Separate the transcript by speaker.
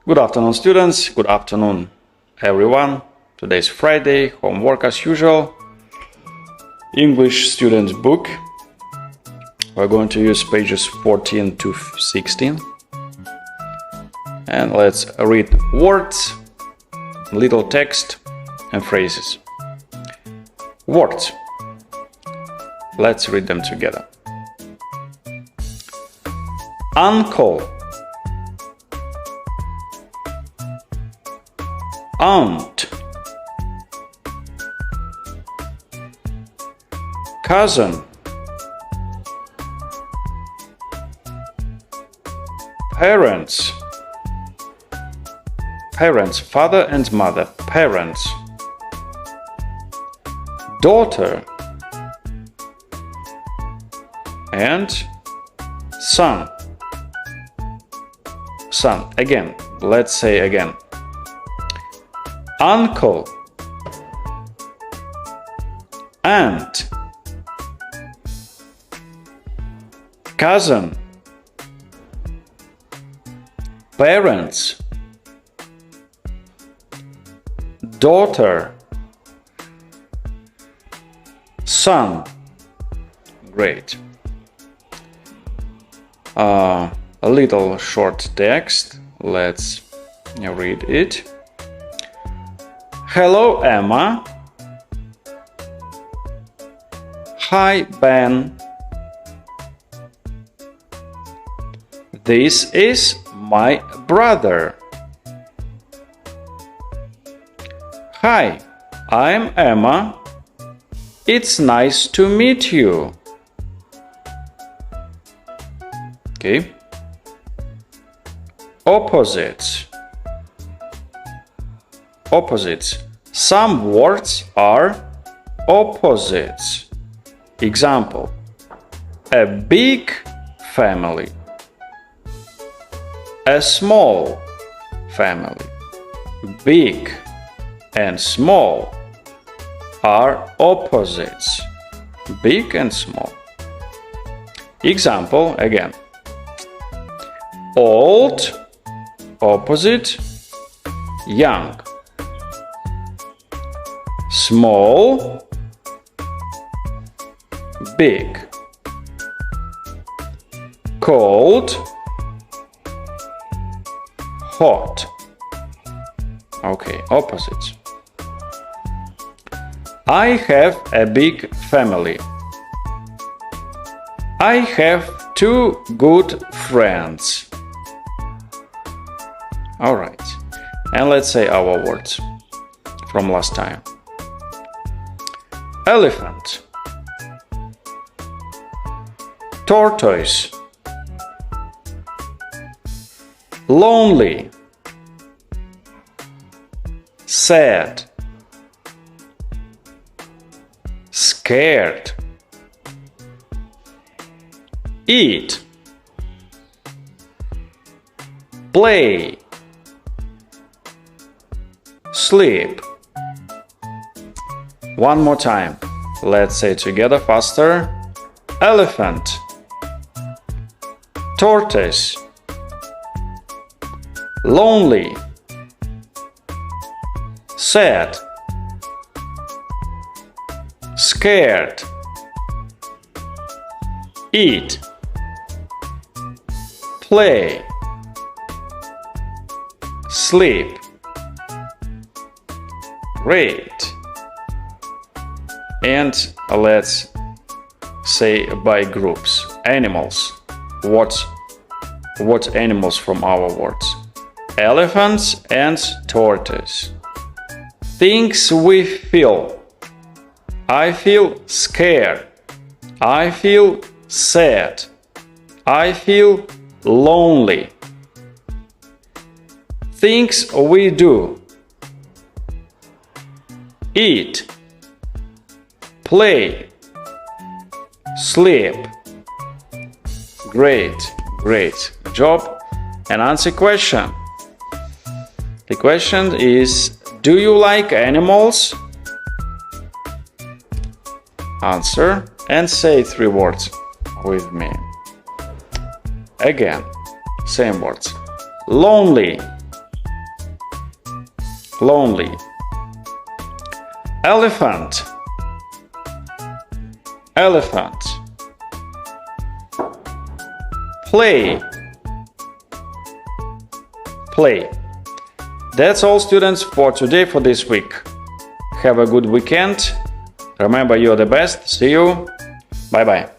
Speaker 1: Good afternoon, students. Good afternoon, everyone. Today is Friday, homework as usual. English students book. We're going to use pages 14 to 16. And let's read words, little text, and phrases. Words. Let's read them together. Uncle, aunt, cousin, parents, father and mother, parents, daughter, and son. Again, let's say again. Uncle, aunt, cousin, parents, daughter, son. Great. A little short text. Let's read it. Hello, Emma. Hi, Ben. This is my brother. Hi, I'm Emma. It's nice to meet you. Okay. Opposites. Some words are opposites. Example: a big family, a small family. Big and small are opposites. Big and small. Example again: old, opposite, young. Small, big. Cold, hot. Okay, opposites. I have a big family. I have 2 good friends. All right, and let's say our words from last time. Elephant, tortoise, lonely, sad, scared, eat, play, sleep. One more time. Let's say together faster. Elephant, tortoise, lonely, sad, scared, eat, play, sleep. Great. And let's say by groups. Animals. What animals from our words? Elephants and tortoise. Things we feel. I feel scared. I feel sad. I feel lonely. Things we do. Eat, play, sleep. Great job. And answer question. The question is, do you like animals? Answer and say 3 words with me. Again, same words. Lonely, lonely. Elephant, elephant. Play, play. That's all, students, for today, for this week. Have a good weekend. Remember, you're the best. See you. Bye-bye.